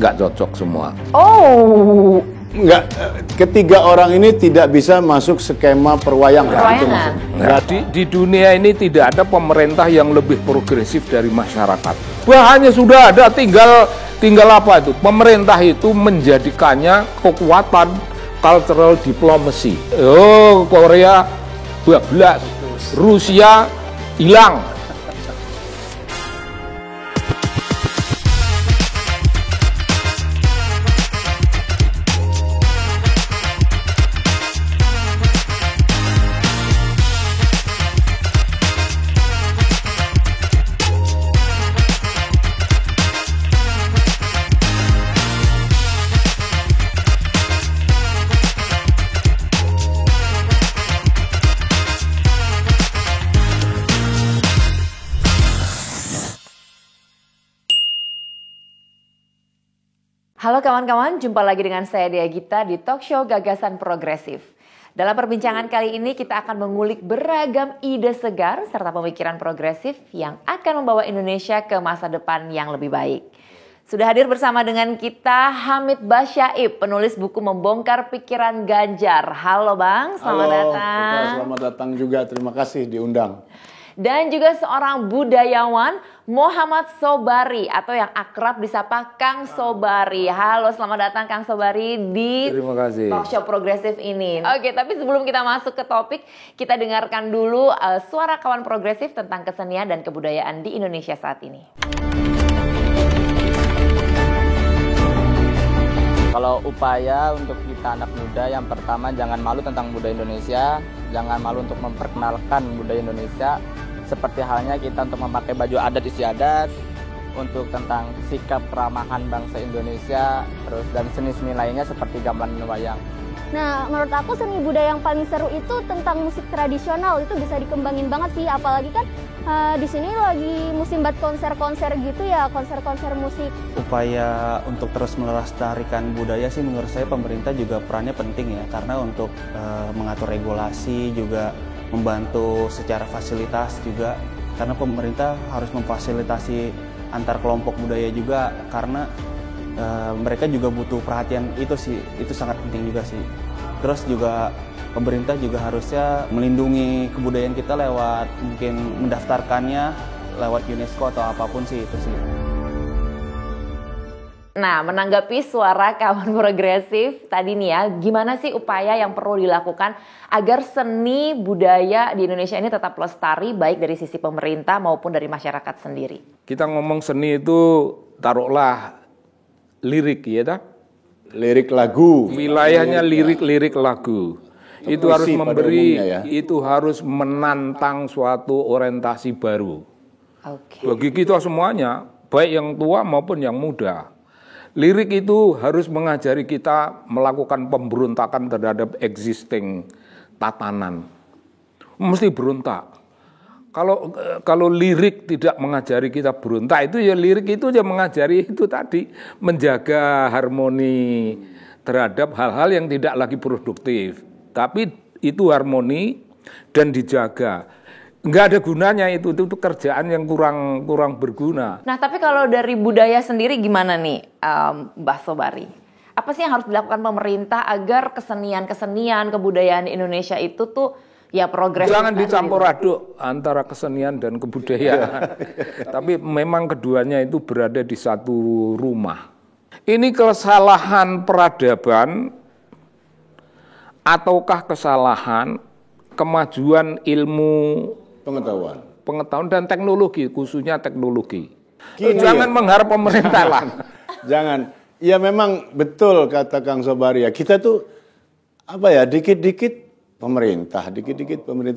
nggak cocok semua. Oh, Enggak, ketiga orang ini tidak bisa masuk skema perwayangan. Itu perwayangan. Nah, di dunia ini tidak ada pemerintah yang lebih progresif dari masyarakat. Bahannya sudah ada, tinggal apa itu? Pemerintah itu menjadikannya kekuatan cultural diplomacy. Oh, Korea bablas, Rusia hilang. Halo kawan-kawan, jumpa lagi dengan saya Dea Gita di talk show Gagasan Progresif. Dalam perbincangan kali ini kita akan mengulik beragam ide segar serta pemikiran progresif yang akan membawa Indonesia ke masa depan yang lebih baik. Sudah hadir bersama dengan kita Hamid Basyaib, penulis buku Membongkar Pikiran Ganjar. Halo Bang, selamat datang. Selamat datang juga, terima kasih diundang. Dan juga seorang budayawan Muhammad Sobari atau yang akrab disapa Kang Sobari. Halo, selamat datang Kang Sobari di talk show progresif ini. Oke, tapi sebelum kita masuk ke topik, kita dengarkan dulu suara kawan progresif tentang kesenian dan kebudayaan di Indonesia saat ini. Kalau upaya untuk kita anak muda, yang pertama jangan malu tentang budaya Indonesia, jangan malu untuk memperkenalkan budaya Indonesia, seperti halnya kita untuk memakai baju adat istiadat, untuk tentang sikap keramahan bangsa Indonesia, terus dan seni-seni lainnya seperti gamelan wayang. Nah, menurut aku seni budaya yang paling seru itu tentang musik tradisional, itu bisa dikembangin banget sih, apalagi kan di sini lagi musim buat konser-konser gitu ya, konser-konser musik. Upaya untuk terus melestarikan budaya sih menurut saya pemerintah juga perannya penting ya, karena untuk mengatur regulasi juga membantu secara fasilitas juga, karena pemerintah harus memfasilitasi antar kelompok budaya juga, karena mereka juga butuh perhatian itu sih, itu sangat penting juga sih. Terus juga pemerintah juga harusnya melindungi kebudayaan kita lewat mungkin mendaftarkannya lewat UNESCO atau apapun sih itu sih. Nah, menanggapi suara kawan progresif tadi nih ya, gimana sih upaya yang perlu dilakukan agar seni budaya di Indonesia ini tetap lestari baik dari sisi pemerintah maupun dari masyarakat sendiri? Kita ngomong seni itu taruhlah lirik ya dah. Lirik lagu. Wilayahnya lirik lagu. Itu harus memberi, ya. itu harus menantang suatu orientasi baru. Oke. Bagi kita semuanya, baik yang tua maupun yang muda. Lirik itu harus mengajari kita melakukan pemberontakan terhadap existing tatanan. Mesti berontak. Kalau lirik tidak mengajari kita berontak, itu ya lirik itu ya mengajari itu tadi, menjaga harmoni terhadap hal-hal yang tidak lagi produktif. Tapi itu harmoni dan dijaga. Nggak ada gunanya itu kerjaan yang kurang berguna. Nah, tapi kalau dari budaya sendiri gimana nih, Mbah Sobari? Apa sih yang harus dilakukan pemerintah agar kesenian kebudayaan Indonesia itu tuh ya progresif? Jangan dicampur aduk antara kesenian dan kebudayaan. Tapi memang keduanya itu berada di satu rumah. Ini kesalahan peradaban ataukah kesalahan kemajuan ilmu pengetahuan dan teknologi, khususnya teknologi. Jangan mengharap pemerintah lah. Jangan. Ya memang betul kata Kang Sobari ya. Kita tuh dikit-dikit pemerintah.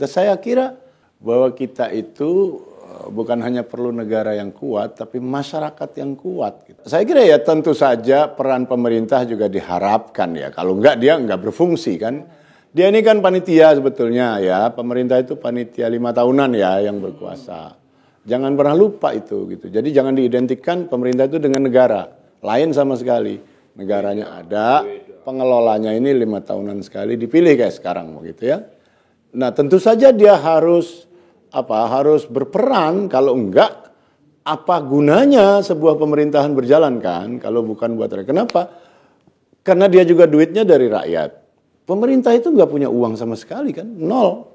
Saya kira bahwa kita itu bukan hanya perlu negara yang kuat, tapi masyarakat yang kuat. Saya kira ya tentu saja peran pemerintah juga diharapkan ya. Kalau enggak dia enggak berfungsi kan. Dia ini kan panitia sebetulnya ya. Pemerintah itu panitia 5 tahunan ya yang berkuasa. Jangan pernah lupa itu gitu. Jadi jangan diidentikan pemerintah itu dengan negara. Lain sama sekali. Negaranya ada, pengelolanya ini 5 tahunan sekali dipilih kayak sekarang gitu ya. Nah, tentu saja dia harus berperan, kalau enggak apa gunanya sebuah pemerintahan berjalan kan kalau bukan buat rakyat? Kenapa? Karena dia juga duitnya dari rakyat. Pemerintah itu nggak punya uang sama sekali kan, nol.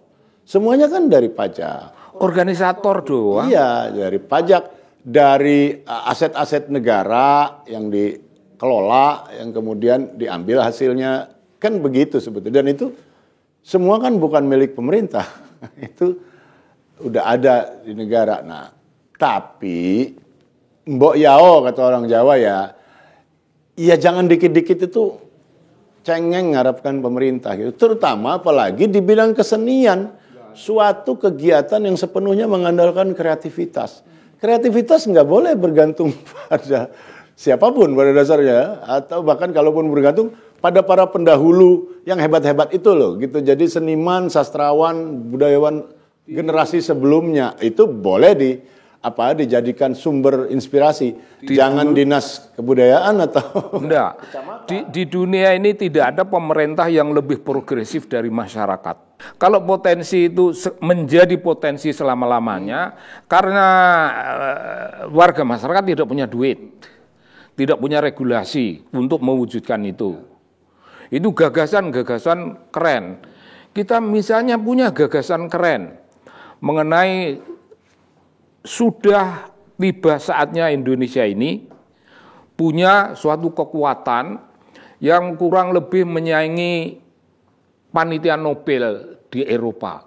Semuanya kan dari pajak. Organisator doang. Iya, dari pajak, dari aset-aset negara yang dikelola, yang kemudian diambil hasilnya, kan begitu sebetulnya. Dan itu semua kan bukan milik pemerintah, itu udah ada di negara. Nah, tapi mbok yao kata orang Jawa ya jangan dikit-dikit itu cengeng ngarapkan pemerintah gitu. Terutama apalagi di bidang kesenian, suatu kegiatan yang sepenuhnya mengandalkan kreativitas. Kreativitas nggak boleh bergantung pada siapapun pada dasarnya, atau bahkan kalaupun bergantung pada para pendahulu yang hebat-hebat itu loh gitu. Jadi seniman, sastrawan, budayawan generasi sebelumnya itu boleh dijadikan sumber inspirasi. Jangan dinas kebudayaan atau enggak. Di dunia ini tidak ada pemerintah yang lebih progresif dari masyarakat. Kalau potensi itu menjadi potensi selama-lamanya karena warga masyarakat tidak punya duit, tidak punya regulasi untuk mewujudkan itu. Itu gagasan-gagasan keren. Kita misalnya punya gagasan keren mengenai sudah tiba saatnya Indonesia ini punya suatu kekuatan yang kurang lebih menyaingi panitia Nobel di Eropa.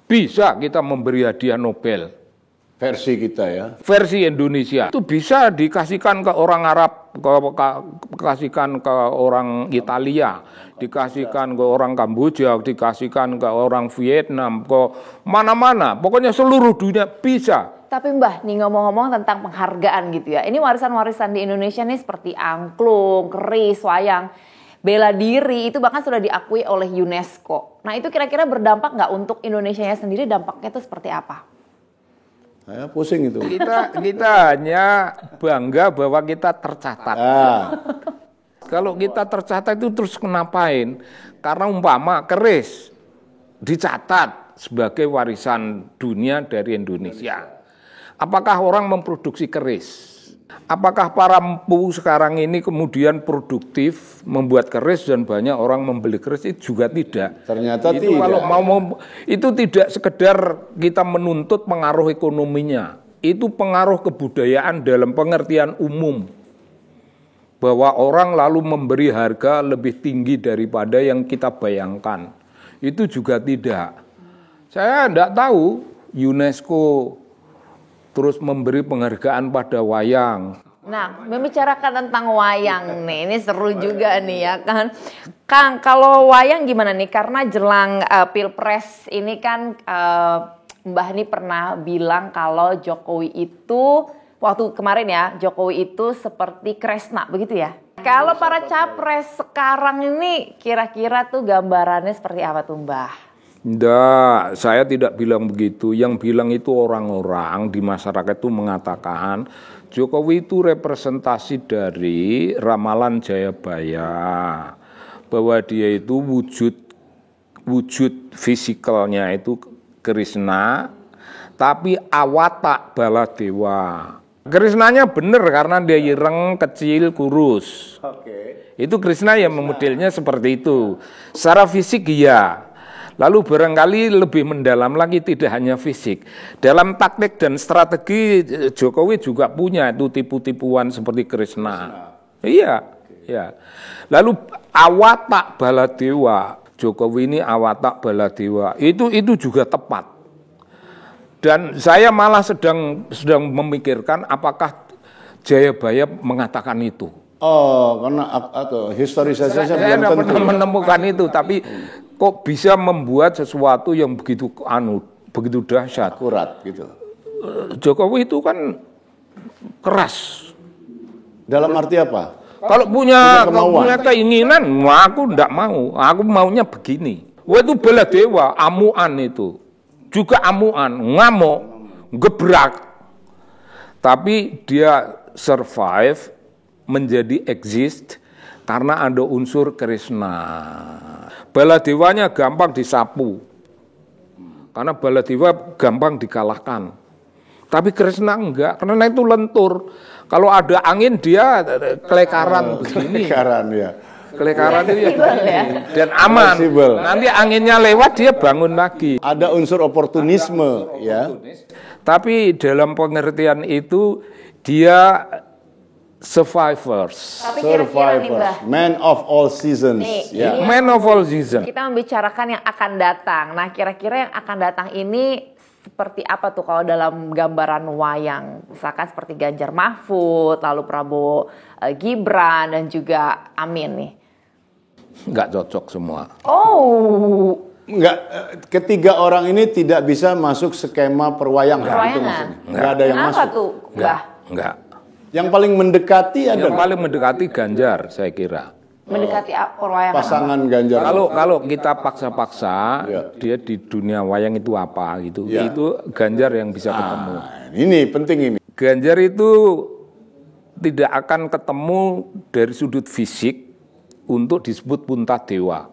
Bisa kita memberi hadiah Nobel. Versi kita ya. Versi Indonesia. Itu bisa dikasihkan ke orang Arab, dikasihkan ke orang Italia, dikasihkan ke orang Kamboja, dikasihkan ke orang Vietnam, ke mana-mana. Pokoknya seluruh dunia bisa. Tapi Mbah, nih ngomong-ngomong tentang penghargaan gitu ya. Ini warisan-warisan di Indonesia nih seperti angklung, keris, wayang, bela diri itu bahkan sudah diakui oleh UNESCO. Nah itu kira-kira berdampak nggak untuk Indonesianya sendiri, dampaknya itu seperti apa? Saya pusing itu. Kita hanya bangga bahwa kita tercatat. Kalau kita tercatat itu terus kenapain? Karena umpama keris dicatat sebagai warisan dunia dari Indonesia. Apakah orang memproduksi keris? Apakah para empu sekarang ini kemudian produktif membuat keris dan banyak orang membeli keris? Itu juga tidak. Ternyata itu tidak. Kalau mau itu tidak sekedar kita menuntut pengaruh ekonominya. Itu pengaruh kebudayaan dalam pengertian umum. Bahwa orang lalu memberi harga lebih tinggi daripada yang kita bayangkan. Itu juga tidak. Saya tidak tahu UNESCO terus memberi penghargaan pada wayang. Nah, membicarakan tentang wayang nih, ini seru juga nih ya kan. Kang, kalau wayang gimana nih? Karena jelang Pilpres ini kan Mbah ini pernah bilang kalau Jokowi itu, waktu kemarin ya, Jokowi itu seperti Kresna, begitu ya? Kalau para capres sekarang ini kira-kira tuh gambarannya seperti apa tuh Mbah? Enggak, saya tidak bilang begitu. Yang bilang itu orang-orang di masyarakat itu mengatakan Jokowi itu representasi dari ramalan Jayabaya. Bahwa dia itu wujud fisikalnya itu Krishna, tapi awatak Baladewa. Krishnanya benar karena dia ireng, kecil, kurus. Itu Krishna yang memodelnya seperti itu. Secara fisik iya. Lalu barangkali lebih mendalam lagi tidak hanya fisik. Dalam taktik dan strategi Jokowi juga punya itu tipu-tipuan seperti Krishna. Iya, ya. Lalu awatak Baladewa, Jokowi ini awatak Baladewa. Itu juga tepat. Dan saya malah sedang memikirkan apakah Jayabaya mengatakan itu. Oh, karena historisasi saya belum tentu. Pernah menemukan itu, tapi kok bisa membuat sesuatu yang begitu dahsyat. Akurat gitu. Jokowi itu kan keras. Dalam arti apa? Kalau punya keinginan, aku enggak mau. Aku maunya begini. Wah itu Baladewa, amuan itu. Juga amuan, ngamuk, gebrak. Tapi dia survive, menjadi exist karena ada unsur Krishna. Baladewanya gampang disapu. Karena Baladewa gampang dikalahkan. Tapi Krishna enggak, karena itu lentur. Kalau ada angin dia kelekaran begini. Kelekaran ya. Kelekaran itu ya, ya. dan aman. Fleksibel. Nanti anginnya lewat dia bangun lagi. Ada unsur oportunisme ya. Tapi dalam pengertian itu dia survivors. Tapi kira-kira nih Mbah, Man of all seasons. Nih, Ya. ini- Man of all season. kita membicarakan yang akan datang. Nah, kira-kira yang akan datang ini seperti apa tuh kalau dalam gambaran wayang? Misalkan seperti Ganjar Mahfud, lalu Prabowo Gibran, dan juga Amin nih. Nggak cocok semua. Oh, Enggak, ketiga orang ini tidak bisa masuk skema perwayangan. Itu Perwayangan. maksudnya. Enggak ada yang kenapa masuk. tuh, Mbah? Enggak. Yang paling mendekati Yang adalah paling mendekati Ganjar, saya kira. Mendekati perwayangan. pasangan Ganjar. Kalau kita paksa-paksa, Ya. dia di dunia wayang itu apa gitu. Ya. Itu Ganjar yang bisa ketemu. Nah, ini penting ini. Ganjar itu tidak akan ketemu dari sudut fisik untuk disebut Puntadewa.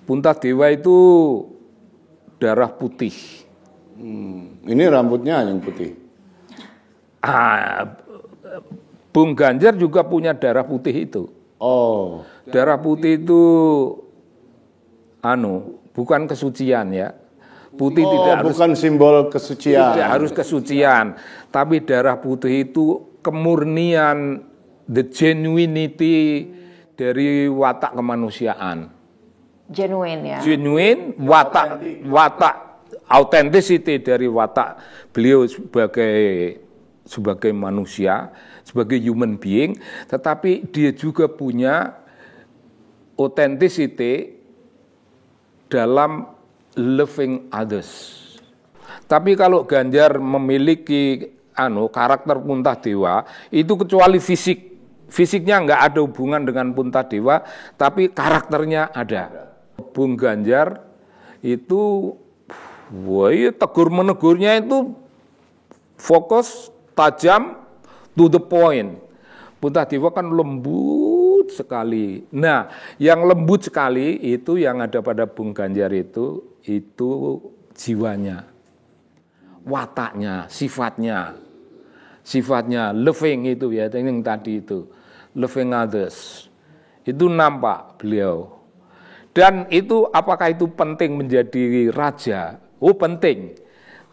Puntadewa itu darah putih. Ini rambutnya yang putih. Bung Ganjar juga punya darah putih itu. Oh, Darah putih itu bukan kesucian ya. Putih tidak harus bukan simbol kesucian. tidak harus kesucian, tapi darah putih itu kemurnian, the genuinity dari watak kemanusiaan. Genuine ya. Genuine, watak authenticity dari watak beliau sebagai manusia, sebagai human being, tetapi dia juga punya authenticity dalam loving others. Tapi kalau Ganjar memiliki karakter Puntadewa, itu kecuali fisiknya nggak ada hubungan dengan Puntadewa, tapi karakternya ada. Bung Ganjar itu, tegur menegurnya itu fokus, tajam, to the point. Puntadewa kan lembut sekali. Nah, yang lembut sekali itu yang ada pada Bung Ganjar itu jiwanya, wataknya, sifatnya loving itu ya, yang tadi itu loving others. Itu nampak beliau. Dan itu apakah itu penting menjadi raja? Oh, penting.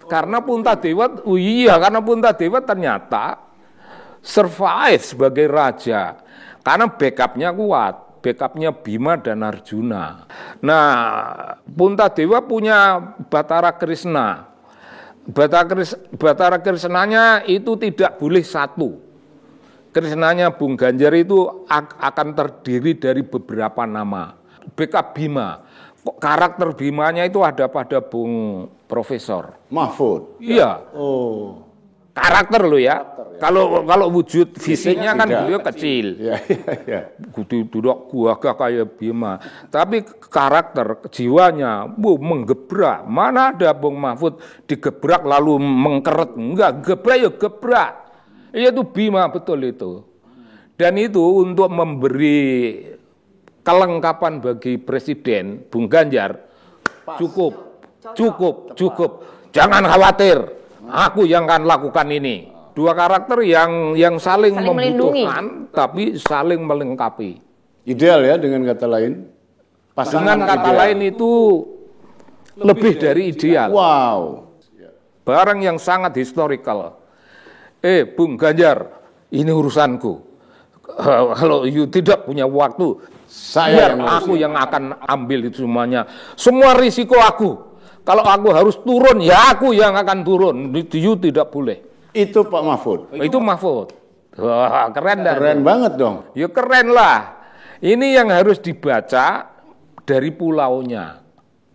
Karena Puntadewa, karena Puntadewa ternyata survive sebagai raja. Karena backupnya kuat, backupnya Bima dan Arjuna. Nah, Puntadewa punya Batara Krishna. Batara Krishnanya itu tidak boleh satu. Krishnanya Bung Ganjar itu akan terdiri dari beberapa nama. Backup Bima, karakter Bimanya itu ada pada Bung Profesor Mahfud. Iya. Oh. Karakter lo ya. Kalau wujud fisiknya kan tidak. beliau kecil. Ya. Duduk gagah kayak Bima. Tapi karakter jiwanya menggebrak. Mana ada Bung Mahfud digebrak lalu mengkeret. Enggak, gebrak ya gebrak. Itu Bima betul itu. Dan itu untuk memberi kelengkapan bagi Presiden Bung Ganjar cukup. Jangan khawatir, aku yang akan lakukan ini. Dua karakter yang saling membutuhkan tapi saling melengkapi. Ideal ya dengan kata lain. Dengan kata ideal. lain itu lebih dari ideal. Wow. Barang yang sangat historical. Bung Ganjar, ini urusanku. Kalau you tidak punya waktu, biar aku yang akan ambil itu semuanya. Semua risiko aku. Kalau aku harus turun, ya aku yang akan turun. You tidak boleh. Itu Pak Mahfud. Itu Mahfud. Wah, keren dah. Keren banget dong. Ya keren lah. Ini yang harus dibaca dari pulaunya.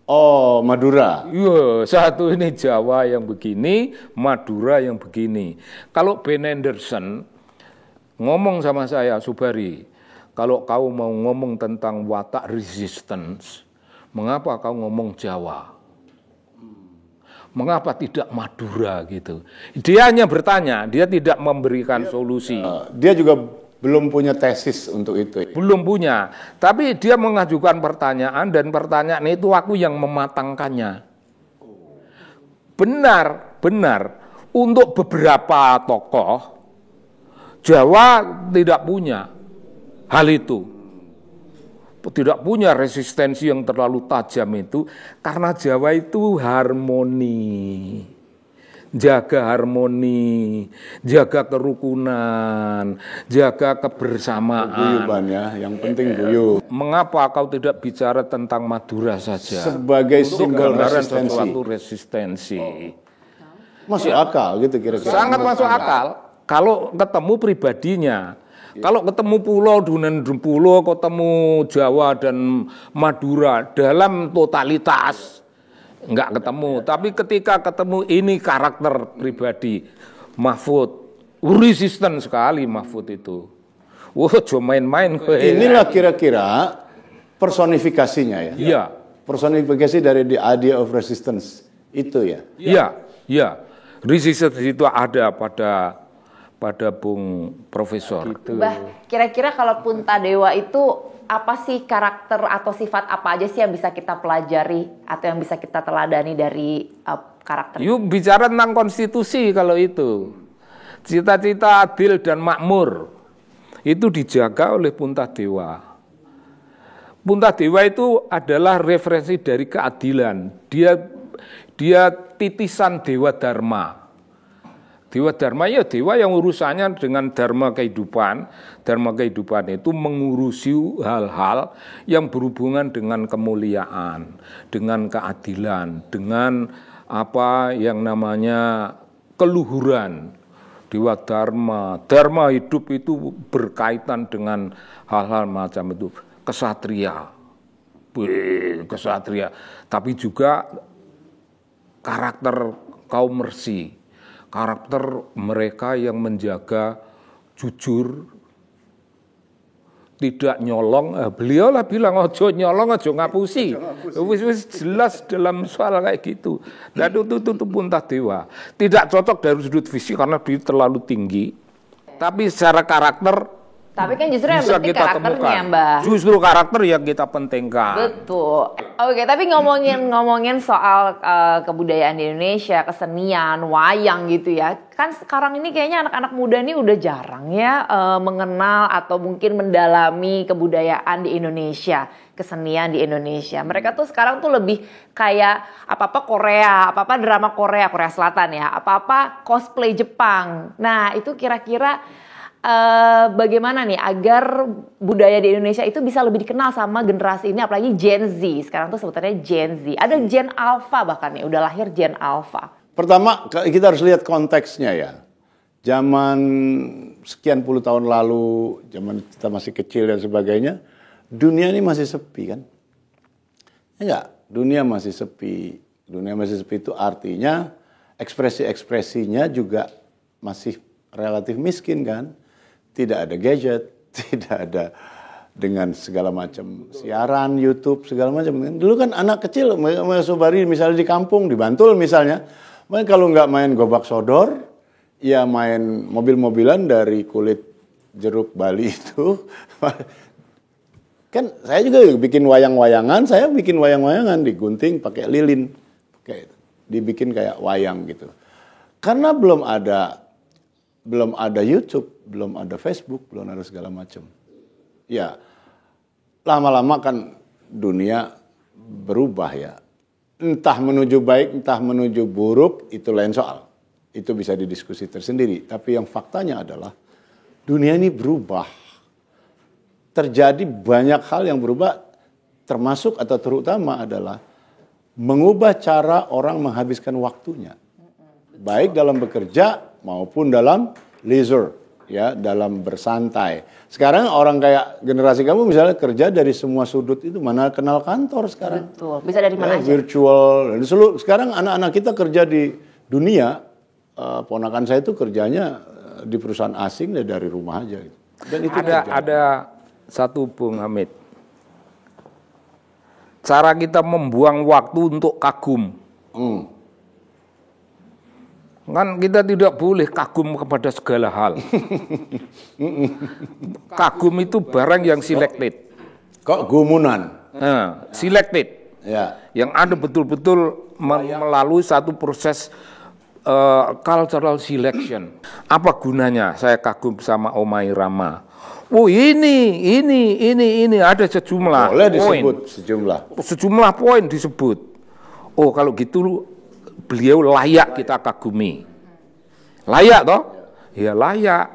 Oh, Madura. Ya, satu ini Jawa yang begini, Madura yang begini. Kalau Ben Anderson ngomong sama saya, Subari, kalau kau mau ngomong tentang watak resistance, mengapa kau ngomong Jawa? Mengapa tidak Madura gitu? Dia hanya bertanya, dia tidak memberikan solusi. Dia juga belum punya tesis untuk itu. Belum punya, tapi dia mengajukan pertanyaan dan pertanyaan itu aku yang mematangkannya. benar. Untuk beberapa tokoh, Jawa tidak punya hal itu. Tidak punya resistensi yang terlalu tajam itu, karena Jawa itu harmoni. Jaga harmoni, jaga kerukunan, jaga kebersamaan. Guyuban ya, yang penting guyub. Mengapa kau tidak bicara tentang Madura saja? Sebagai simbol gambaran resistensi. suatu resistensi. Masuk akal gitu kira-kira. Sangat masuk akal kalau ketemu pribadinya. Kalau ketemu pulau Dunen Pulau, ketemu Jawa dan Madura dalam totalitas nggak ketemu. Tapi ketika ketemu ini karakter pribadi Mahfud, resisten sekali Mahfud itu. Wah, cuma main-main. Inilah kira-kira personifikasinya ya. Iya. Personifikasi dari the idea of resistance itu ya. Iya. Resistance itu ada pada Bung Profesor. Mbah, kira-kira kalau Punta Dewa itu apa sih karakter atau sifat apa aja sih yang bisa kita pelajari atau yang bisa kita teladani dari karakter? Yuk bicara tentang konstitusi kalau itu. Cita-cita adil dan makmur itu dijaga oleh Punta Dewa. Punta Dewa itu adalah referensi dari keadilan. Dia titisan Dewa Dharma. Dewa Dharma ya dewa yang urusannya dengan dharma kehidupan. Dharma kehidupan itu mengurusi hal-hal yang berhubungan dengan kemuliaan, dengan keadilan, dengan apa yang namanya keluhuran. Dewa Dharma, Dharma hidup itu berkaitan dengan hal-hal macam itu. Kesatria, tapi juga karakter kaum Mersi, karakter mereka yang menjaga jujur, tidak nyolong. Beliau lah bilang ojo nyolong, ojo ngapusi. Wis jelas dalam soal kayak gitu. Dan itu Punta Dewa. Tidak cocok dari sudut fisik karena dia terlalu tinggi. Tapi secara karakter, tapi kan justru yang bisa penting kita karakternya, temukan. Mbah. Justru karakter yang kita pentingkan. Betul. Oke, tapi ngomongin soal kebudayaan di Indonesia, kesenian, wayang gitu ya. Kan sekarang ini kayaknya anak-anak muda ini udah jarang ya mengenal atau mungkin mendalami kebudayaan di Indonesia, kesenian di Indonesia. Mereka tuh sekarang tuh lebih kayak apa-apa Korea, apa-apa drama Korea Selatan ya, apa-apa cosplay Jepang. Nah, itu kira-kira bagaimana nih agar budaya di Indonesia itu bisa lebih dikenal sama generasi ini, apalagi Gen Z. Sekarang tuh sebutannya Gen Z. Ada Gen Alpha bahkan ya, udah lahir Gen Alpha. Pertama kita harus lihat konteksnya ya. Zaman sekian puluh tahun lalu, zaman kita masih kecil dan sebagainya, dunia ini masih sepi kan? Enggak, dunia masih sepi. Dunia masih sepi itu artinya ekspresi-ekspresinya juga masih relatif miskin kan? Tidak ada gadget, tidak ada dengan segala macam siaran, YouTube, segala macam. Dulu kan anak kecil, Sobari misalnya di kampung, di Bantul misalnya, kalau nggak main gobak sodor, ya main mobil-mobilan dari kulit jeruk Bali itu. Kan saya juga bikin wayang-wayangan, digunting pakai lilin, dibikin kayak wayang gitu. Karena belum ada YouTube, belum ada Facebook, belum ada segala macam. Ya, lama-lama kan dunia berubah ya. Entah menuju baik, entah menuju buruk, itu lain soal. Itu bisa didiskusi tersendiri. Tapi yang faktanya adalah dunia ini berubah. Terjadi banyak hal yang berubah, termasuk atau terutama adalah mengubah cara orang menghabiskan waktunya. Baik dalam bekerja maupun dalam leisure, ya, dalam bersantai. Sekarang orang kayak generasi kamu misalnya kerja dari semua sudut itu, mana kenal kantor sekarang. Betul, bisa dari mana aja. Virtual. Sekarang anak-anak kita kerja di dunia, ponakan saya itu kerjanya di perusahaan asing dari rumah aja. Gitu. Dan itu ada satu Bung Hamid. Cara kita membuang waktu untuk kagum. Kan kita tidak boleh kagum kepada segala hal. Kagum itu barang yang selected. Kok gumunan? Selected. Ya. Yang ada betul-betul melalui satu proses cultural selection. Apa gunanya saya kagum sama Oma Irama? Oh ini ada sejumlah Boleh poin. disebut Sejumlah poin disebut. Oh kalau gitu beliau layak kita kagumi. Layak toh? Ya layak.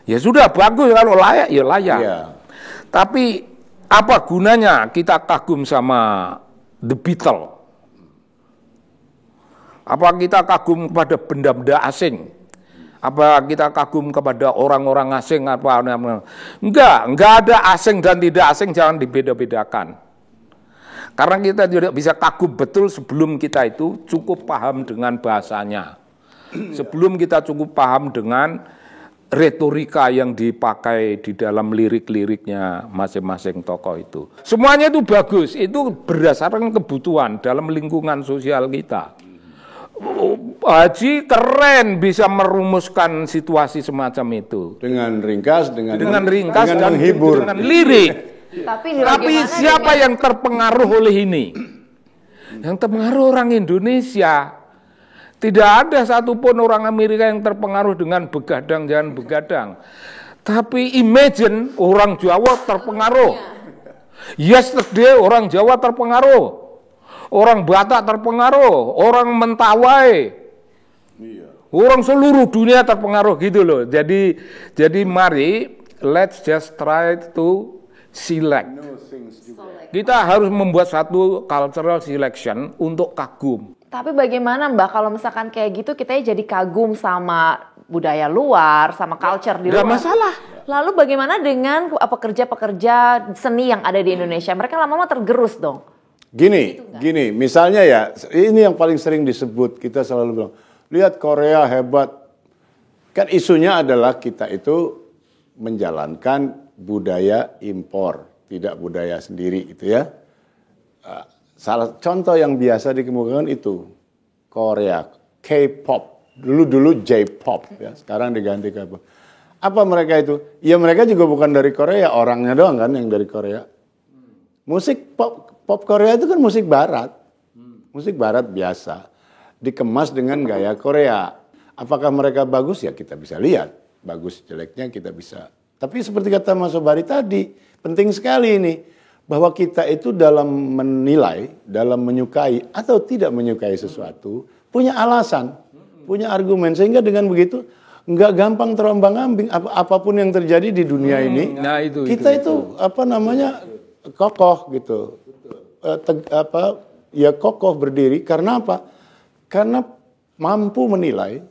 Ya sudah bagus kalau layak ya layak. Iya. Tapi apa gunanya kita kagum sama The Beatles? Apa kita kagum kepada benda-benda asing? Apa kita kagum kepada orang-orang asing? Enggak ada asing dan tidak asing, jangan dibeda-bedakan. Karena kita tidak bisa kagum betul sebelum kita itu cukup paham dengan bahasanya. Sebelum kita cukup paham dengan retorika yang dipakai di dalam lirik-liriknya masing-masing tokoh itu. Semuanya itu bagus, itu berdasarkan kebutuhan dalam lingkungan sosial kita. Haji keren bisa merumuskan situasi semacam itu. Dengan ringkas, dengan dan menghibur. dengan lirik. Tapi siapa yang terpengaruh oleh ini? Yang terpengaruh orang Indonesia. Tidak ada satupun orang Amerika yang terpengaruh dengan begadang, jangan begadang. Tapi imagine orang Jawa terpengaruh. Yesterday orang Jawa terpengaruh. Orang Batak terpengaruh, orang Mentawai, orang seluruh dunia terpengaruh gitu loh. Jadi mari let's just try to select. Kita harus membuat satu cultural selection untuk kagum. Tapi bagaimana Mbak kalau misalkan kayak gitu kita jadi kagum sama budaya luar, sama culture di luar? Gak masalah. Lalu bagaimana dengan pekerja-pekerja seni yang ada di Indonesia? Mereka lama-lama tergerus dong. Gini, misalnya ya, ini yang paling sering disebut, kita selalu bilang, lihat Korea hebat. Kan isunya adalah kita itu menjalankan budaya impor, tidak budaya sendiri gitu ya. Salah contoh yang biasa dikemukakan itu Korea, K-pop, dulu J-pop ya, sekarang diganti K-pop. Apa mereka itu? Ya mereka juga bukan dari Korea, orangnya doang kan yang dari Korea. Musik pop Korea itu kan musik barat. Musik barat biasa. Dikemas dengan gaya Korea. Apakah mereka bagus? Ya kita bisa lihat. Bagus jeleknya kita bisa. Tapi seperti kata Mas Sobari tadi, penting sekali ini. Bahwa kita itu dalam menilai, dalam menyukai atau tidak menyukai sesuatu, punya alasan, punya argumen. Sehingga dengan begitu, nggak gampang terombang-ambing. Apapun yang terjadi di dunia ini, kita itu kokoh gitu. Kokoh berdiri karena apa? Karena mampu menilai,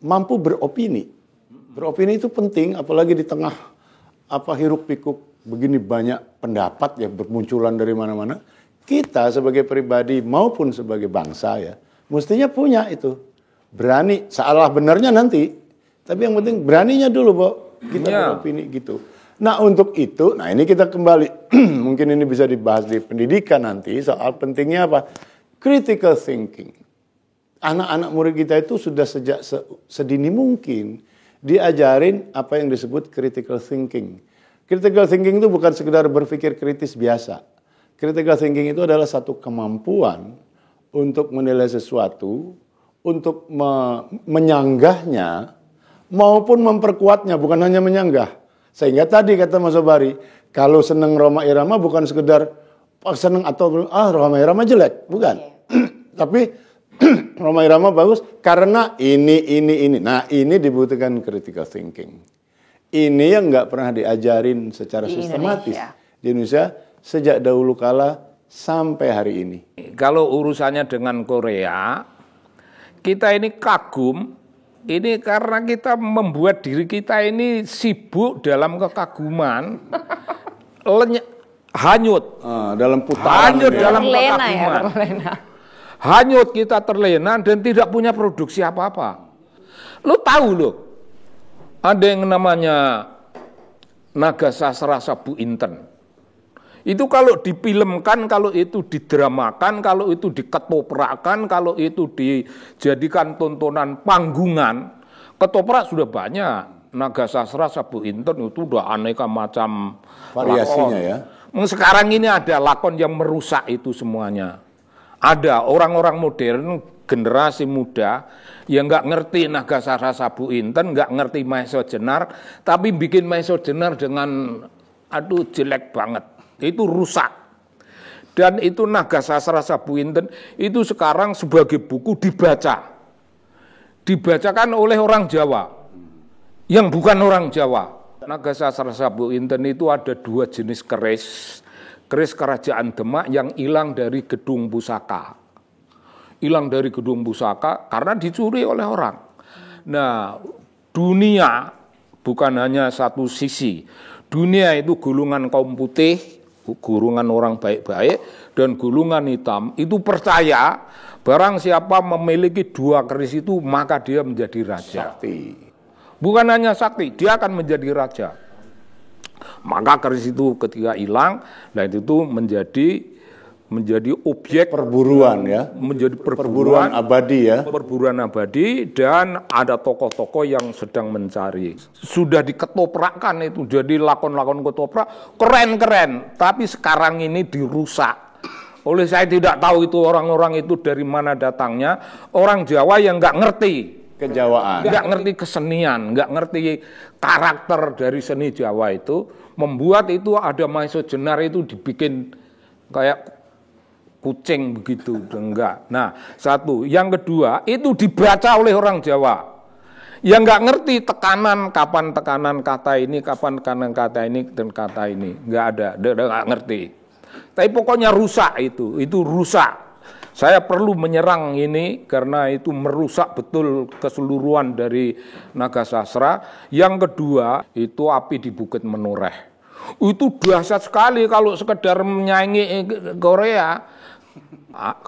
mampu beropini. Beropini itu penting, apalagi di tengah hiruk pikuk begini banyak pendapat yang bermunculan dari mana-mana. Kita sebagai pribadi maupun sebagai bangsa ya, mestinya punya itu berani. Salah benarnya nanti, tapi yang penting beraninya dulu, Bo. Kita beropini gitu. Nah untuk itu, ini kita kembali, mungkin ini bisa dibahas di pendidikan nanti, soal pentingnya apa? Critical thinking. Anak-anak murid kita itu sudah sejak sedini mungkin diajarin apa yang disebut critical thinking. Critical thinking itu bukan sekedar berpikir kritis biasa. Critical thinking itu adalah satu kemampuan untuk menilai sesuatu, untuk menyanggahnya, maupun memperkuatnya, bukan hanya menyanggah. Sehingga tadi kata Mas Sobari, kalau seneng Rhoma Irama bukan sekedar seneng atau Rhoma Irama jelek, bukan. Tapi Rhoma Irama bagus karena ini. Nah ini dibutuhkan critical thinking. Ini yang nggak pernah diajarin secara sistematis di Indonesia sejak dahulu kala sampai hari ini. Kalau urusannya dengan Korea, kita ini kagum. Ini karena kita membuat diri kita ini sibuk dalam kekaguman, hanyut dalam putaran, hanyut dalam kekaguman, hanyut kita terlena dan tidak punya produksi apa-apa. Lo tahu loh, ada yang namanya Naga Sastra Sabu Inten. Itu kalau difilmkan, kalau itu didramakan, kalau itu diketoprakkan, kalau itu dijadikan tontonan panggungan, ketoprak sudah banyak. Naga Sastra Sabu Inten itu udah aneka macam variasinya lakon. Ya. Sekarang ini ada lakon yang merusak itu semuanya. Ada orang-orang modern, generasi muda yang nggak ngerti Nagasara Sabu Inten, nggak ngerti Maeso Jenar, tapi bikin Maeso Jenar dengan aduh jelek banget. Itu rusak. Dan itu Nagasara Sabu Inten itu sekarang sebagai buku dibaca. Dibacakan oleh orang Jawa yang bukan orang Jawa. Nagasara Sabu Inten itu ada 2 jenis keris. Keris Kerajaan Demak yang hilang dari gedung pusaka. Hilang dari gedung pusaka karena dicuri oleh orang. Nah, dunia bukan hanya satu sisi. Dunia itu golongan kaum putih, golongan orang baik-baik, dan golongan hitam itu percaya barang siapa memiliki 2 keris itu maka dia menjadi raja. Sakti. Bukan hanya sakti, dia akan menjadi raja. Maka keris itu ketika hilang, nah itu menjadi objek Perburuan ya. menjadi Perburuan abadi ya. perburuan abadi, dan ada tokoh-tokoh yang sedang mencari. Sudah diketoprakkan itu, jadi lakon-lakon ketoprak keren-keren, tapi sekarang ini dirusak. Oleh saya tidak tahu itu orang-orang itu dari mana datangnya, orang Jawa yang nggak ngerti Kejawaan. nggak ngerti kesenian, nggak ngerti karakter dari seni Jawa itu, membuat itu ada Maeso Jenar itu dibikin kayak kucing begitu, enggak. Nah, satu. Yang kedua, itu dibaca oleh orang Jawa yang nggak ngerti tekanan, kapan tekanan kata ini, kapan tekanan kata ini, dan kata ini. Nggak ada, dia nggak ngerti. Tapi pokoknya rusak itu rusak. Saya perlu menyerang ini karena itu merusak betul keseluruhan dari Nagasasra. Yang kedua, itu api di Bukit Menoreh. Itu dahsyat sekali kalau sekedar menyaingi Korea.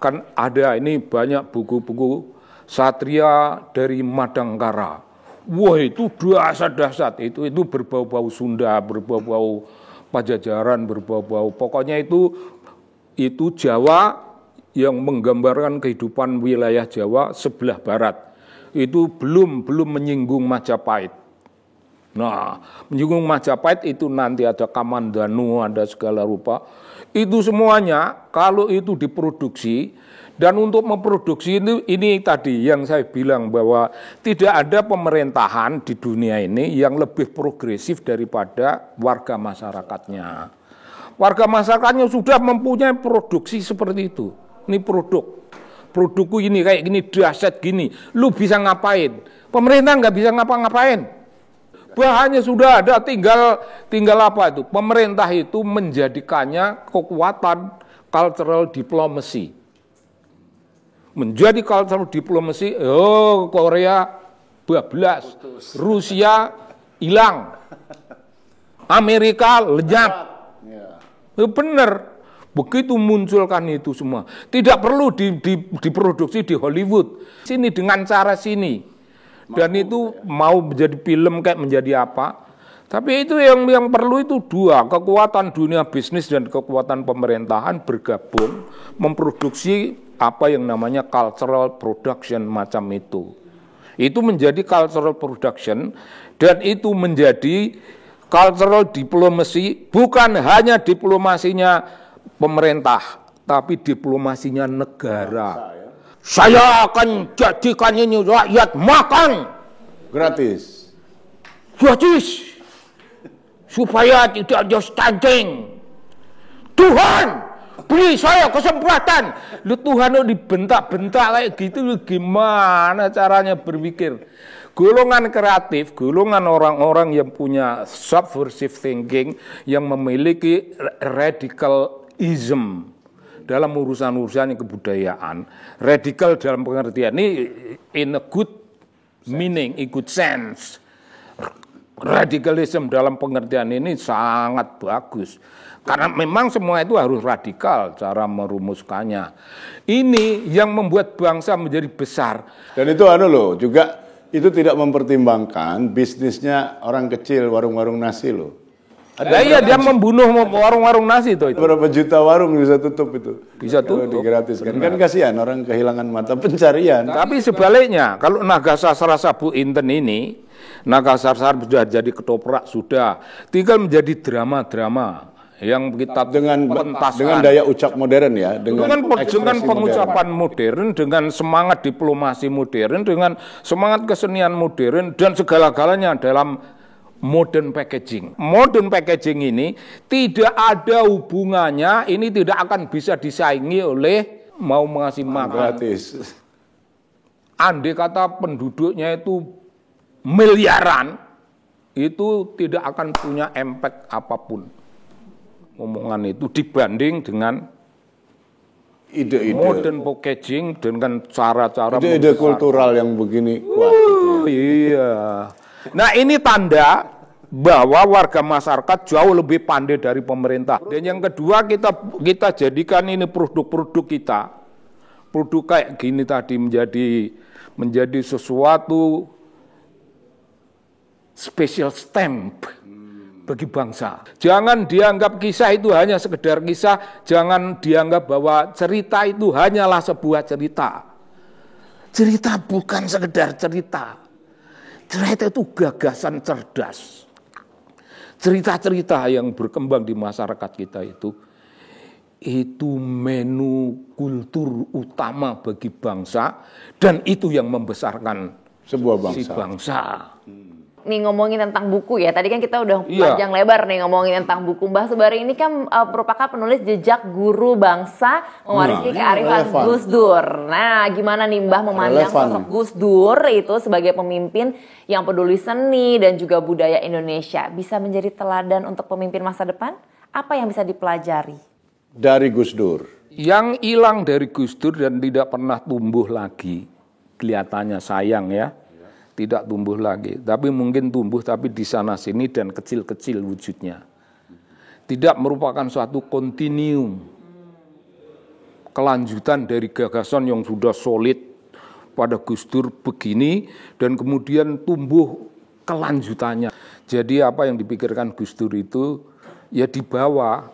Kan ada ini banyak buku-buku satria dari Madangkara. Wah, itu dahsyat-dahsyat. Itu berbau-bau Sunda, berbau-bau Pajajaran, berbau-bau. Pokoknya itu Jawa yang menggambarkan kehidupan wilayah Jawa sebelah barat. Itu belum menyinggung Majapahit. Nah, menyinggung Majapahit itu nanti ada Kamandanu, ada segala rupa. Itu semuanya kalau itu diproduksi, dan untuk memproduksi ini tadi yang saya bilang bahwa tidak ada pemerintahan di dunia ini yang lebih progresif daripada warga masyarakatnya. Warga masyarakatnya sudah mempunyai produksi seperti itu. Ini produkku ini kayak gini, dahsyat gini, lu bisa ngapain? Pemerintah nggak bisa ngapa-ngapain. Bahannya sudah ada, tinggal apa itu? Pemerintah itu menjadikannya kekuatan cultural diplomacy. Menjadi cultural diplomacy, Korea bablas, Rusia hilang, Amerika lenyap. Benar. Begitu munculkan itu semua, tidak perlu diproduksi di Hollywood. Sini dengan cara sini, dan itu mau menjadi film kayak menjadi apa. Tapi itu yang perlu itu 2, kekuatan dunia bisnis dan kekuatan pemerintahan bergabung memproduksi apa yang namanya cultural production macam itu. Itu menjadi cultural production, dan itu menjadi cultural diplomacy, bukan hanya diplomasinya pemerintah, tapi diplomasinya negara. Saya akan jadikan ini rakyat makan Gratis. Supaya tidak ada stunting. Tuhan, beri saya kesempatan. Lu Tuhan dibentak-bentak kayak gitu, lu gimana caranya berpikir? Golongan kreatif, golongan orang-orang yang punya subversive thinking, yang memiliki radicalism dalam urusan-urusan kebudayaan. Radikal dalam pengertian ini in a good meaning, in good sense. Radikalisme dalam pengertian ini sangat bagus. Karena memang semua itu harus radikal cara merumuskannya. Ini yang membuat bangsa menjadi besar. Dan itu juga itu tidak mempertimbangkan bisnisnya orang kecil warung-warung nasi loh. Iya, dia membunuh warung-warung nasi itu. Berapa juta warung bisa tutup itu? Bisa tutup. Digratiskan. Kan kasihan orang kehilangan mata pencarian. Tapi sebaliknya, kalau Nagasasra Sabu Inten ini, Nagasasra sudah jadi ketoprak, sudah tinggal menjadi drama-drama. yang kita dengan pentaskan. daya ucap modern ya, dengan pengucapan modern, dengan semangat diplomasi modern, dengan semangat kesenian modern dan segala-galanya dalam modern packaging. Modern packaging ini tidak ada hubungannya, ini tidak akan bisa disaingi oleh mau ngasih makan gratis. Andai kata penduduknya itu miliaran, itu tidak akan punya impact apapun. Omongan itu dibanding dengan ide-ide modern packaging dengan cara-cara ide-ide kultural yang begini kuat. Iya. Nah, ini tanda bahwa warga masyarakat jauh lebih pandai dari pemerintah. Dan yang kedua, kita jadikan ini produk-produk kita. Produk kayak gini tadi menjadi sesuatu special stamp bagi bangsa. Jangan dianggap kisah itu hanya sekedar kisah, jangan dianggap bahwa cerita itu hanyalah sebuah cerita. Cerita bukan sekedar cerita. Cerita itu gagasan cerdas. Cerita-cerita yang berkembang di masyarakat kita itu menu kultur utama bagi bangsa, dan itu yang membesarkan sebuah bangsa. Si bangsa. Nih ngomongin tentang buku ya, tadi kan kita udah panjang lebar nih ngomongin tentang buku. Mbah Subari ini kan merupakan penulis Jejak Guru Bangsa Mewarisi Kearifan Gus Dur. Nah, gimana nih Mbah memandang sosok Gus Dur itu sebagai pemimpin yang peduli seni dan juga budaya Indonesia? Bisa menjadi teladan untuk pemimpin masa depan? Apa yang bisa dipelajari dari Gus Dur? Yang hilang dari Gus Dur dan tidak pernah tumbuh lagi, kelihatannya sayang ya. Tidak tumbuh lagi, tapi mungkin tumbuh tapi di sana sini dan kecil-kecil wujudnya. Tidak merupakan suatu kontinuum, kelanjutan dari gagasan yang sudah solid pada Gus Dur begini dan kemudian tumbuh kelanjutannya. Jadi apa yang dipikirkan Gus Dur itu ya dibawa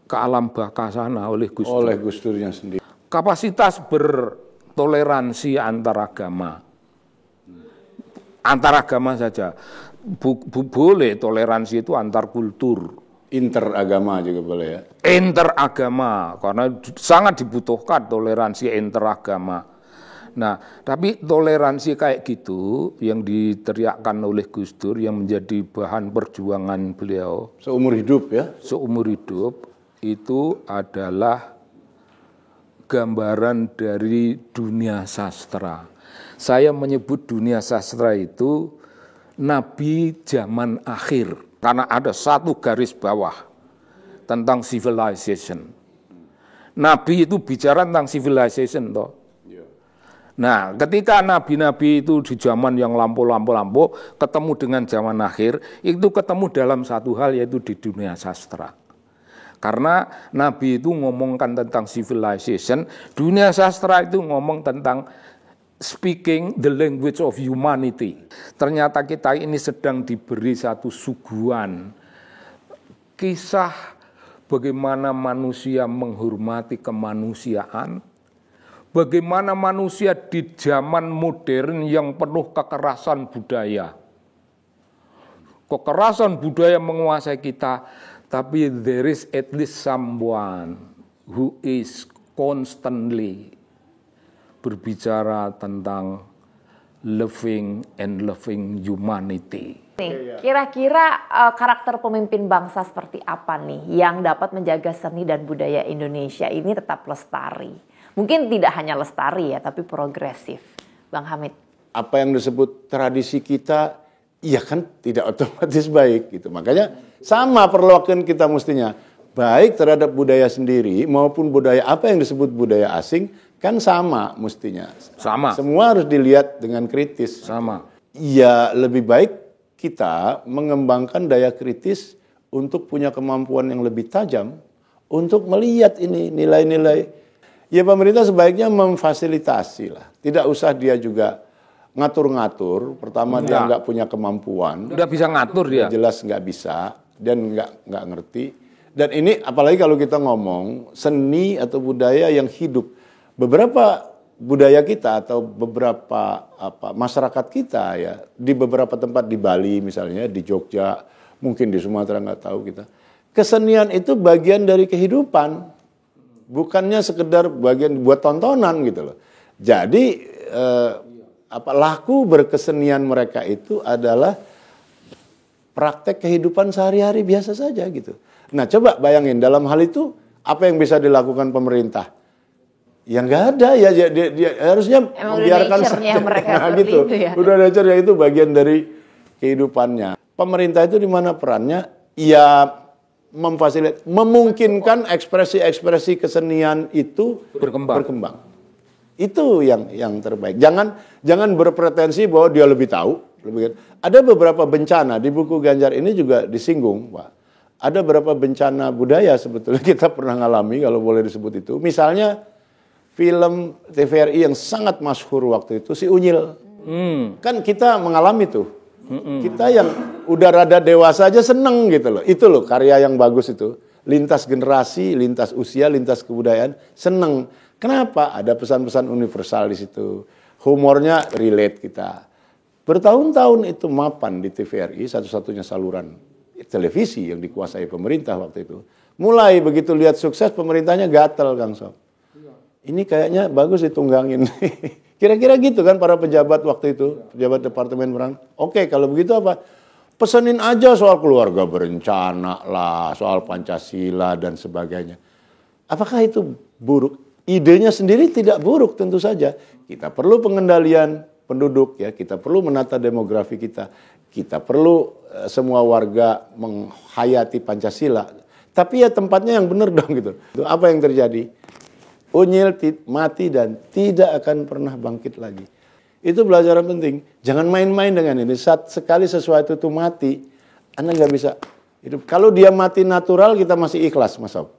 ke alam baka sana oleh Gus Dur. Oleh Gus Durnya sendiri. Kapasitas bertoleransi antar agama. Antar agama saja, boleh toleransi itu antar kultur. Interagama juga boleh ya? Interagama, karena sangat dibutuhkan toleransi interagama. Nah, tapi toleransi kayak gitu yang diteriakkan oleh Gus Dur yang menjadi bahan perjuangan beliau. Seumur hidup ya? Seumur hidup itu adalah gambaran dari dunia sastra. Saya menyebut dunia sastra itu nabi zaman akhir. Karena ada satu garis bawah tentang civilization. Nabi itu bicara tentang civilization toh. Nah, ketika nabi-nabi itu di zaman yang lampau ketemu dengan zaman akhir, itu ketemu dalam satu hal yaitu di dunia sastra. Karena nabi itu ngomongkan tentang civilization, dunia sastra itu ngomong tentang speaking the language of humanity. Ternyata kita ini sedang diberi satu suguhan kisah bagaimana manusia menghormati kemanusiaan, bagaimana manusia di zaman modern yang penuh kekerasan budaya. Kekerasan budaya menguasai kita, tapi there is at least someone who is constantly berbicara tentang loving and loving humanity. Kira-kira karakter pemimpin bangsa seperti apa nih yang dapat menjaga seni dan budaya Indonesia ini tetap lestari? Mungkin tidak hanya lestari ya, tapi progresif. Bang Hamid. Apa yang disebut tradisi kita, ya kan tidak otomatis baik gitu. Makanya sama perlakuan kita mestinya. Baik terhadap budaya sendiri maupun budaya apa yang disebut budaya asing, kan sama mestinya. Sama. Semua harus dilihat dengan kritis. Sama. Ya lebih baik kita mengembangkan daya kritis untuk punya kemampuan yang lebih tajam untuk melihat ini nilai-nilai. Ya pemerintah sebaiknya memfasilitasi lah. Tidak usah dia juga ngatur-ngatur. Pertama dia nggak punya kemampuan. Udah bisa ngatur dia. Jelas nggak bisa dan nggak ngerti. Dan ini apalagi kalau kita ngomong seni atau budaya yang hidup. Beberapa budaya kita atau beberapa masyarakat kita ya di beberapa tempat di Bali misalnya, di Jogja, mungkin di Sumatera nggak tahu kita. Kesenian itu bagian dari kehidupan, bukannya sekedar bagian buat tontonan gitu loh. Jadi laku berkesenian mereka itu adalah praktek kehidupan sehari-hari biasa saja gitu. Nah coba bayangin dalam hal itu apa yang bisa dilakukan pemerintah? Ya nggak ada ya, dia harusnya membiarkan saja. Mereka nah, gitu. itu ya. Udah nature itu bagian dari kehidupannya. Pemerintah itu di mana perannya? Ya memungkinkan ekspresi-ekspresi kesenian itu berkembang. Itu yang terbaik. Jangan berpretensi bahwa dia lebih tahu. Ada beberapa bencana di buku Ganjar ini juga disinggung, Pak. Ada beberapa bencana budaya sebetulnya kita pernah ngalami kalau boleh disebut itu. Misalnya film TVRI yang sangat masyhur waktu itu si Unyil. Kan kita mengalami tuh. Kita yang udah rada dewasa aja seneng gitu loh. Itu loh karya yang bagus itu. Lintas generasi, lintas usia, lintas kebudayaan seneng. Kenapa? Ada pesan-pesan universal di situ. Humornya relate kita. Bertahun-tahun itu mapan di TVRI, satu-satunya saluran televisi yang dikuasai pemerintah waktu itu. Mulai begitu lihat sukses pemerintahnya gatel Kang Sob. Ini kayaknya bagus ditunggangin. Kira-kira gitu kan para pejabat waktu itu, pejabat Departemen Peran. Oke, kalau begitu apa? Pesenin aja soal keluarga berencana lah, soal Pancasila dan sebagainya. Apakah itu buruk? Idenya sendiri tidak buruk tentu saja. Kita perlu pengendalian penduduk ya, kita perlu menata demografi kita. Kita perlu semua warga menghayati Pancasila. Tapi ya tempatnya yang benar dong gitu. Itu apa yang terjadi? Unyil mati dan tidak akan pernah bangkit lagi. Itu pelajaran penting. Jangan main-main dengan ini. Sekali sesuatu itu mati, Anda nggak bisa hidup. Kalau dia mati natural, kita masih ikhlas, Mas Sob.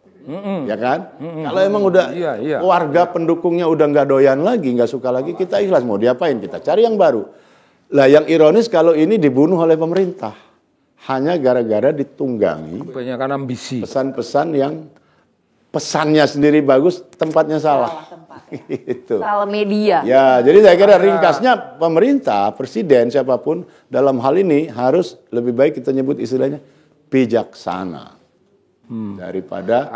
Ya kan? Kalau emang udah warga pendukungnya udah nggak doyan lagi, nggak suka lagi, kita ikhlas. Mau diapain? Kita cari yang baru. Lah yang ironis kalau ini dibunuh oleh pemerintah. Hanya gara-gara ditunggangi. Kebanyakan ambisi. Pesan-pesan yang pesannya sendiri bagus, tempatnya salah. Itu. Salah media. Ya, jadi saya kira ringkasnya pemerintah, presiden, siapapun dalam hal ini harus lebih baik kita nyebut istilahnya bijaksana. Daripada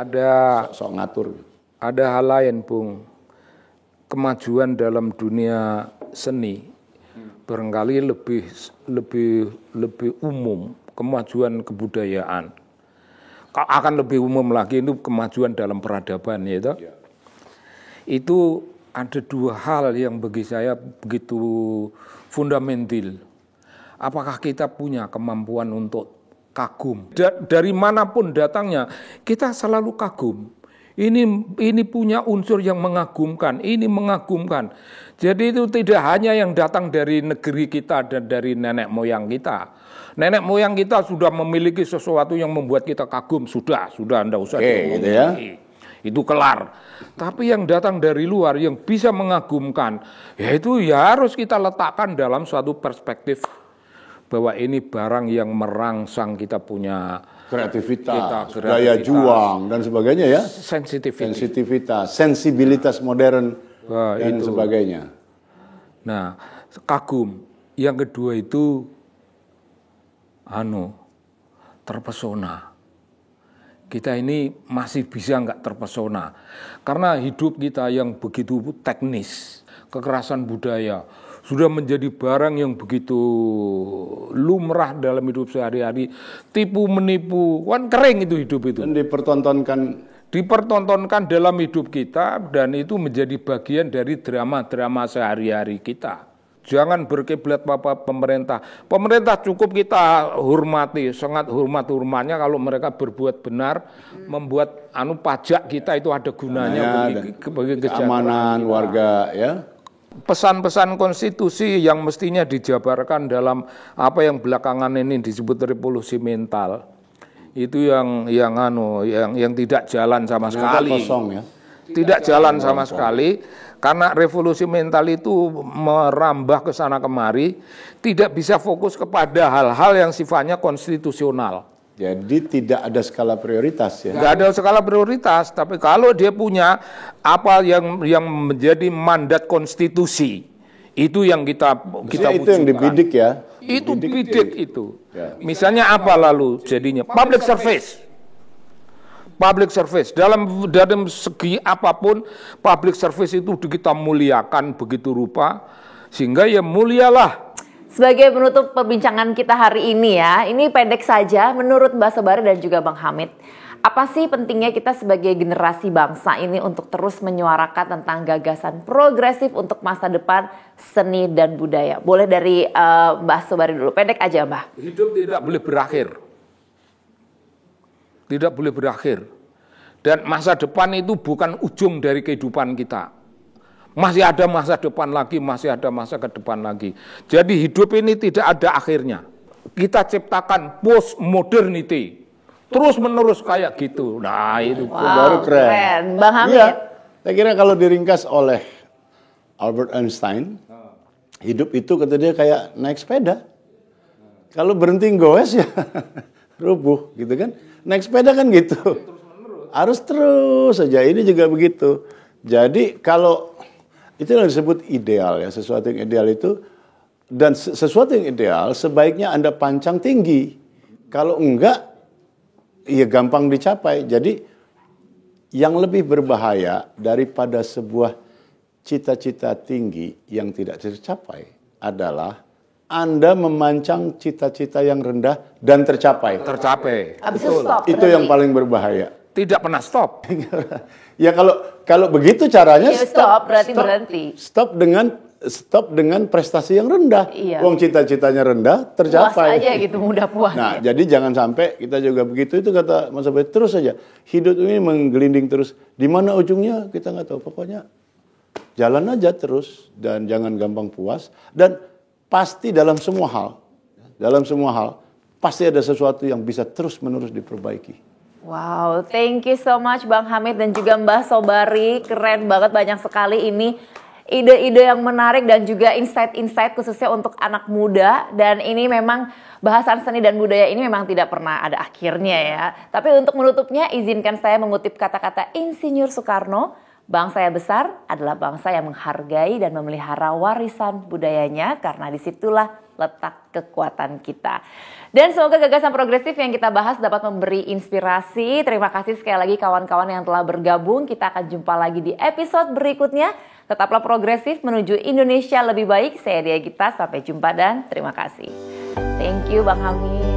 sok ngatur. Ada hal lain, Bung. Kemajuan dalam dunia seni barangkali lebih umum, kemajuan kebudayaan. Akan lebih umum lagi itu kemajuan dalam peradaban ya. Itu ada dua hal yang bagi saya begitu fundamental. Apakah kita punya kemampuan untuk kagum? Dari manapun datangnya, kita selalu kagum. Ini punya unsur yang mengagumkan, ini mengagumkan. Jadi itu tidak hanya yang datang dari negeri kita dan dari nenek moyang kita. Nenek moyang kita sudah memiliki sesuatu yang membuat kita kagum, sudah enggak usah diomongin. Gitu ya. Itu kelar. Tapi yang datang dari luar yang bisa mengagumkan, yaitu ya harus kita letakkan dalam suatu perspektif bahwa ini barang yang merangsang kita punya kreativitas, daya juang dan sebagainya ya. Sensitivitas, sensibilitas modern dan itu. Sebagainya. Nah, kagum. Yang kedua itu terpesona. Kita ini masih bisa nggak terpesona karena hidup kita yang begitu teknis, kekerasan budaya sudah menjadi barang yang begitu lumrah dalam hidup sehari-hari, tipu menipu, kan kering itu hidup itu. Dan dipertontonkan dalam hidup kita dan itu menjadi bagian dari drama-drama sehari-hari kita. Jangan berkiblat pada pemerintah. Pemerintah cukup kita hormati, sangat hormatnya kalau mereka berbuat benar, membuat pajak kita itu ada gunanya bagi keamanan warga ya. Pesan-pesan konstitusi yang mestinya dijabarkan dalam apa yang belakangan ini disebut revolusi mental itu yang tidak jalan sama sekali. Kosong ya. Tidak jalan sama sekali karena revolusi mental itu merambah ke sana kemari, tidak bisa fokus kepada hal-hal yang sifatnya konstitusional. Jadi tidak ada skala prioritas ya. Tidak ada skala prioritas, tapi kalau dia punya apa yang menjadi mandat konstitusi, itu yang kita itu yang dibidik ya. Itu bidik itu. Ya. Misalnya apa lalu jadinya public service. public service. Dalam segi apapun, public service itu kita muliakan begitu rupa, sehingga ya mulialah. Sebagai penutup perbincangan kita hari ini ya, ini pendek saja menurut Mbak Sobari dan juga Bang Hamid. Apa sih pentingnya kita sebagai generasi bangsa ini untuk terus menyuarakan tentang gagasan progresif untuk masa depan seni dan budaya? Boleh dari Mbak Sobari dulu, pendek aja Mbak. Hidup tidak boleh berakhir. Tidak boleh berakhir. Dan masa depan itu bukan ujung dari kehidupan kita. Masih ada masa depan lagi, masih ada masa ke depan lagi. Jadi hidup ini tidak ada akhirnya. Kita ciptakan post-modernity. Terus menerus kayak gitu. Nah itu baru keren. Bang Hamid. Iya, saya kira kalau diringkas oleh Albert Einstein, hidup itu kata dia kayak naik sepeda. Kalau berhenti goes ya rubuh gitu kan. Naik sepeda kan gitu. Harus terus saja. Ini juga begitu. Jadi kalau itu yang disebut ideal ya, sesuatu yang ideal itu, dan sesuatu yang ideal sebaiknya Anda pancang tinggi. Kalau enggak, ya gampang dicapai. Jadi yang lebih berbahaya daripada sebuah cita-cita tinggi yang tidak tercapai adalah Anda memancang cita-cita yang rendah dan tercapai. tercapai. Habis itu stop. Itu yang paling berbahaya. Tidak pernah stop. Ya kalau begitu caranya Ya, stop, berarti berhenti. Stop dengan prestasi yang rendah. Iya. Wong cita-citanya rendah Puas tercapai. aja gitu, mudah puas. Nah, jadi jangan sampai kita juga begitu. Itu kata Mas Abed, terus saja. Hidup ini menggelinding terus. Di mana ujungnya kita nggak tahu. Pokoknya jalan aja terus dan jangan gampang puas. Dan pasti dalam semua hal pasti ada sesuatu yang bisa terus-menerus diperbaiki. Wow, thank you so much Bang Hamid dan juga Mbak Sobari. Keren banget, banyak sekali ini ide-ide yang menarik dan juga insight-insight khususnya untuk anak muda. Dan ini memang bahasan seni dan budaya ini memang tidak pernah ada akhirnya ya. Tapi untuk menutupnya izinkan saya mengutip kata-kata Insinyur Soekarno. Bangsa yang besar adalah bangsa yang menghargai dan memelihara warisan budayanya karena disitulah letak kekuatan kita. Dan semoga gagasan progresif yang kita bahas dapat memberi inspirasi. Terima kasih sekali lagi kawan-kawan yang telah bergabung. Kita akan jumpa lagi di episode berikutnya. Tetaplah progresif menuju Indonesia lebih baik. Saya Dia Gita, sampai jumpa dan terima kasih. Thank you Bang Hamid.